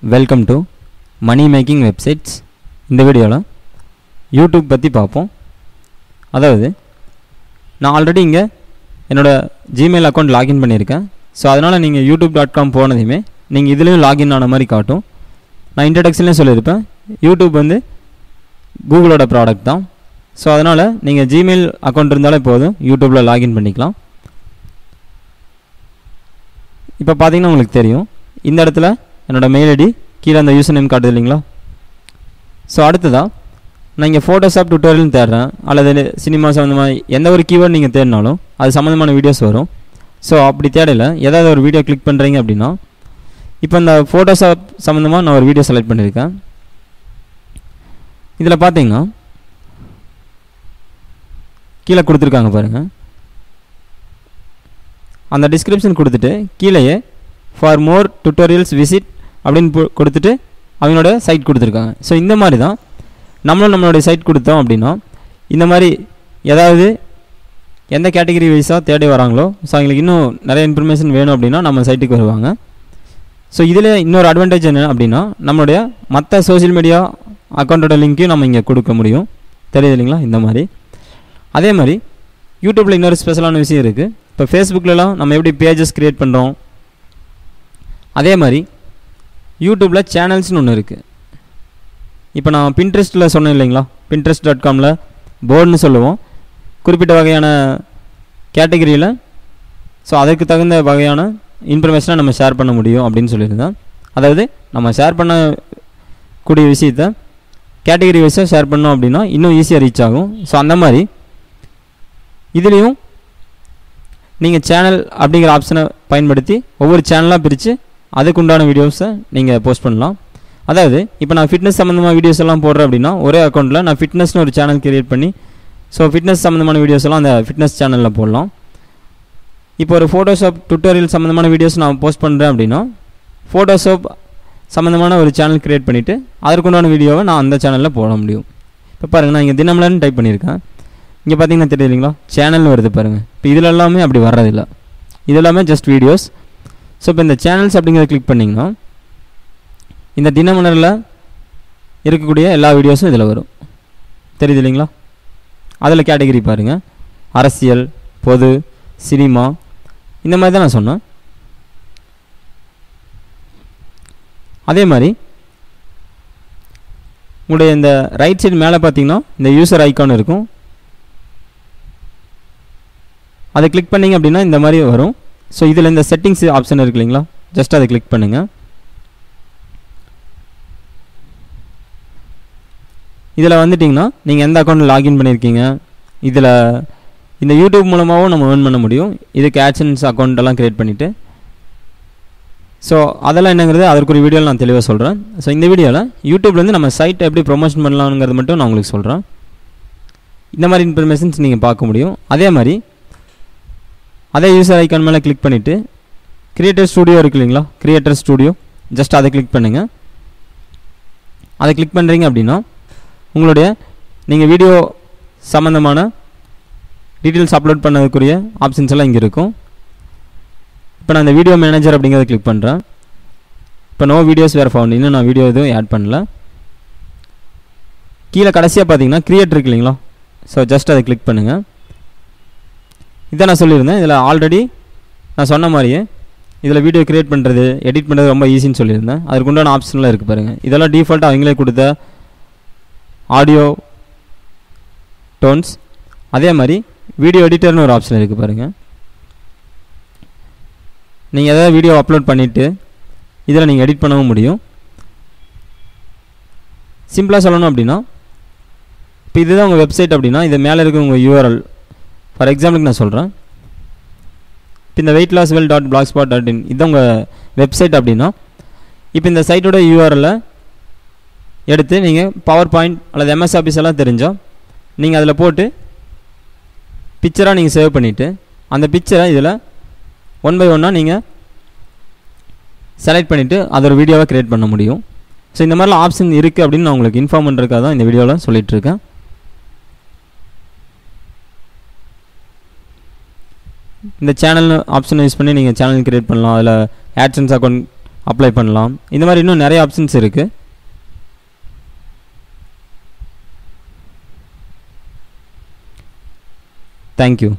Welcome to money making websites. இந்த வீடியோவில் YouTube பற்றி பார்ப்போம். அதாவது நான் ஆல்ரெடி இங்கே என்னோடய ஜிமெயில் அக்கௌண்ட் லாகின் பண்ணியிருக்கேன். ஸோ அதனால் நீங்கள் youtube.com போனதையுமே நீங்கள் இதுலேயும் லாகின் ஆன மாதிரி காட்டும். நான் இன்ட்ரடக்ஷன்லேயும் சொல்லியிருப்பேன், யூடியூப் வந்து கூகுளோட ப்ராடக்ட் தான். ஸோ அதனால் நீங்கள் ஜிமெயில் அக்கௌண்ட் இருந்தாலே போதும், யூடியூப்பில் லாகின் பண்ணிக்கலாம். இப்போ பார்த்தீங்கன்னா உங்களுக்கு தெரியும், இந்த இடத்துல என்னோடய மெயில் ஐடி கீழே அந்த யூசர் நேம் காட்டுது இல்லைங்களா. ஸோ அடுத்ததாக நான் இங்கே ஃபோட்டோஷாப் டுட்டோரியல்னு தேடுறேன், அல்லது சினிமா சம்மந்தமாக எந்த ஒரு கீவேர்டு நீங்கள் தேடினாலும் அது சம்மந்தமான வீடியோஸ் வரும். ஸோ அப்படி தேடல ஏதாவது ஒரு வீடியோ கிளிக் பண்ணுறீங்க அப்படின்னா, இப்போ இந்த ஃபோட்டோஷாப் சம்மந்தமாக நான் ஒரு வீடியோ செலக்ட் பண்ணியிருக்கேன். இதில் பார்த்தீங்கன்னா கீழே கொடுத்துருக்காங்க பாருங்கள், அந்த டிஸ்கிரிப்ஷன் கொடுத்துட்டு கீழேயே ஃபார் மோர் டுட்டோரியல்ஸ் விசிட் அப்படின்னு கொடுத்துட்டு அவங்களோட சைட் கொடுத்துருக்காங்க. ஸோ இந்த மாதிரி தான் நம்மளுடைய சைட் கொடுத்தோம் அப்படின்னா, இந்த மாதிரி ஏதாவது எந்த கேட்டகரி வைஸாக தேடி வராங்களோ, ஸோ அவங்களுக்கு இன்னும் நிறைய இன்ஃபர்மேஷன் வேணும் அப்படின்னா நம்ம சைட்டுக்கு வருவாங்க. ஸோ இதில் இன்னொரு அட்வான்டேஜ் என்ன அப்படின்னா, நம்மளுடைய மற்ற சோஷியல் மீடியா அக்கௌண்ட்டோட லிங்க்கையும் நம்ம இங்கே கொடுக்க முடியும். தெரியுது இல்லைங்களா. இந்த மாதிரி அதே மாதிரி யூடியூப்பில் இன்னொரு ஸ்பெஷலான விஷயம் இருக்குது. இப்போ ஃபேஸ்புக்கிலலாம் நம்ம எப்படி பேஜஸ் க்ரியேட் பண்ணுறோம், அதே மாதிரி யூடியூப்பில் சேனல்ஸ்னு ஒன்று இருக்குது. இப்போ நான் பின்ட்ரெஸ்ட்டில் சொன்னேன் இல்லைங்களா, pinterest.comல போர்டுன்னு சொல்லுவோம், குறிப்பிட்ட வகையான கேட்டகரியில். ஸோ அதுக்கு தகுந்த வகையான இன்ஃபர்மேஷனை நம்ம ஷேர் பண்ண முடியும் அப்படின்னு சொல்லியிருந்தேன். அதாவது நம்ம ஷேர் பண்ணக்கூடிய விஷயத்தை கேட்டகரி வைஸாக ஷேர் பண்ணோம் அப்படின்னா இன்னும் ஈஸியாக ரீச் ஆகும். ஸோ அந்த மாதிரி இதுலேயும் நீங்கள் சேனல் அப்படிங்கிற ஆப்ஷனை பயன்படுத்தி ஒவ்வொரு சேனலாக பிரித்து அதுக்குண்டான வீடியோஸை நீங்கள் போஸ்ட் பண்ணலாம். அதாவது இப்போ நான் ஃபிட்னஸ் சம்மந்தமாக வீடியோஸ் எல்லாம் போடுறேன் அப்படின்னா, ஒரே அக்கௌண்ட்டில் நான் ஃபிட்னஸ்னு ஒரு சேனல் கிரியேட் பண்ணி, ஸோ ஃபிட்னஸ் சம்மந்தமான வீடியோஸ் எல்லாம் அந்த ஃபிட்னஸ் சேனலில் போடலாம். இப்போ ஒரு ஃபோட்டோஷாப் டுட்டோரியல் சம்மந்தமான வீடியோஸ் நான் போஸ்ட் பண்ணுறேன் அப்படின்னா, ஃபோட்டோஷாப் சம்மந்தமான ஒரு சேனல் கிரியேட் பண்ணிவிட்டு அதற்குண்டான வீடியோவை நான் அந்த சேனலில் போட முடியும். இப்போ பாருங்கள், நான் இங்கே தினமலர்னு டைப் பண்ணியிருக்கேன். இங்கே பார்த்தீங்கன்னா தெரியுது இல்லைங்களா, சேனல்னு வருது பாருங்கள். இப்போ இதில் எல்லாமே அப்படி வர்றதில்லை, இது எல்லாமே ஜஸ்ட் வீடியோஸ். ஸோ இப்போ இந்த சேனல்ஸ் அப்படிங்கிறத கிளிக் பண்ணிங்கன்னா இந்த தினமலரில் இருக்கக்கூடிய எல்லா வீடியோஸும் இதில் வரும். தெரியுது இல்லைங்களா. அதில் கேட்டகரி பாருங்கள், அரசியல், பொது, சினிமா, இந்த மாதிரி தான் நான் சொன்னேன். அதே மாதிரி உங்களுடைய இந்த ரைட் சைடு மேலே பார்த்தீங்கன்னா இந்த யூசர் ஐக்கான் இருக்கும், அதை கிளிக் பண்ணிங்க அப்படின்னா இந்த மாதிரி வரும். ஸோ இதில் இந்த செட்டிங்ஸ் ஆப்ஷன் இருக்கு இல்லைங்களா, ஜஸ்ட் அதை கிளிக் பண்ணுங்கள். இதில் வந்துட்டிங்கன்னா நீங்கள் எந்த அக்கௌண்ட்டில் லாகின் பண்ணியிருக்கீங்க, இதில் இந்த யூடியூப் மூலமாகவும் நம்ம ஏர்ன் பண்ண முடியும். இதுக்கு ஆட்சன்ஸ் அக்கௌண்ட்டெல்லாம் க்ரியேட் பண்ணிவிட்டு, ஸோ அதெல்லாம் என்னங்கிறது அதற்கு ஒரு வீடியோவில் நான் தெளிவாக சொல்கிறேன். ஸோ இந்த வீடியோவில் யூடியூப்லேருந்து நம்ம சைட்டை எப்படி ப்ரொமோஷன் பண்ணலாங்கிறது மட்டும் நான் உங்களுக்கு சொல்கிறேன். இந்த மாதிரி இன்ஃபர்மேஷன்ஸ் நீங்கள் பார்க்க முடியும். அதே மாதிரி அதே யூசர் ஐக்கான் மேலே கிளிக் பண்ணிவிட்டு கிரியேட்டர் ஸ்டூடியோ இருக்கு இல்லைங்களா, கிரியேட்டர் ஸ்டூடியோ, ஜஸ்ட் அதை கிளிக் பண்ணுங்கள். அதை கிளிக் பண்ணுறீங்க அப்படின்னா உங்களுடைய நீங்கள் வீடியோ சம்மந்தமான டீட்டெயில்ஸ் அப்லோட் பண்ணதுக்குரிய ஆப்ஷன்ஸ் எல்லாம் இங்கே இருக்கும். இப்போ நான் இந்த வீடியோ மேனேஜர் அப்படிங்கிறத கிளிக் பண்ணுறேன். இப்போ நோ வீடியோஸ் வேறு ஃபவுண்ட், இன்னும் நான் வீடியோ எதுவும் ஆட் பண்ணல. கீழே கடைசியாக பார்த்தீங்கன்னா கிரியேட் இருக்கு இல்லைங்களா, ஸோ ஜஸ்ட் அதை கிளிக் பண்ணுங்கள். இதான் நான் சொல்லியிருந்தேன், இதில் ஆல்ரெடி நான் சொன்ன மாதிரியே இதில் வீடியோ க்ரியேட் பண்ணுறது, எடிட் பண்ணுறது ரொம்ப ஈஸின்னு சொல்லியிருந்தேன். அதுக்கு உண்டான ஆப்ஷன்லாம் இருக்குது பாருங்கள். இதெல்லாம் டிஃபால்ட்டாக அவங்களே கொடுத்த ஆடியோ டோன்ஸ். அதே மாதிரி வீடியோ எடிட்டர்னு ஒரு ஆப்ஷன் இருக்குது பாருங்கள். நீங்கள் எதாவது வீடியோ அப்லோட் பண்ணிவிட்டு இதில் நீங்கள் எடிட் பண்ணவும் முடியும். சிம்பிளாக சொல்லணும் அப்படின்னா, இப்போ இதுதான் உங்கள் வெப்சைட் அப்படின்னா, இது மேலே இருக்க உங்கள் யூஆர்எல். ஃபார் எக்ஸாம்பிளுக்கு நான் சொல்கிறேன், இப்போ இந்த weightlosswell.blogspot.in இதுதான் உங்கள் வெப்சைட் அப்படின்னா, இப்போ இந்த சைட்டோட யூஆர்எல்லை எடுத்து நீங்கள் பவர் பாயிண்ட் அல்லது எம்எஸ் ஆஃபீஸ் எல்லாம் தெரிஞ்சால் நீங்கள் அதில் போட்டு பிக்சராக நீங்கள் சேவ் பண்ணிவிட்டு அந்த பிக்சரை இதில் 1 by 1 நீங்கள் செலக்ட் பண்ணிவிட்டு அது ஒரு வீடியோவை க்ரியேட் பண்ண முடியும். ஸோ இந்த மாதிரிலாம் ஆப்ஷன் இருக்குது அப்படின்னு நான் உங்களுக்கு இன்ஃபார்ம் பண்ணுறதுக்காக தான் இந்த வீடியோவில் சொல்லிகிட்ருக்கேன். இந்த சேனல் ஆப்ஷன் யூஸ் பண்ணி நீங்கள் சேனல் க்ரியேட் பண்ணலாம். அதில் ஆட்சன்ஸ் அக்கௌண்ட் அப்ளை பண்ணலாம். இந்த மாதிரி இன்னும் நிறைய ஆப்ஷன்ஸ் இருக்குது. தேங்க்யூ.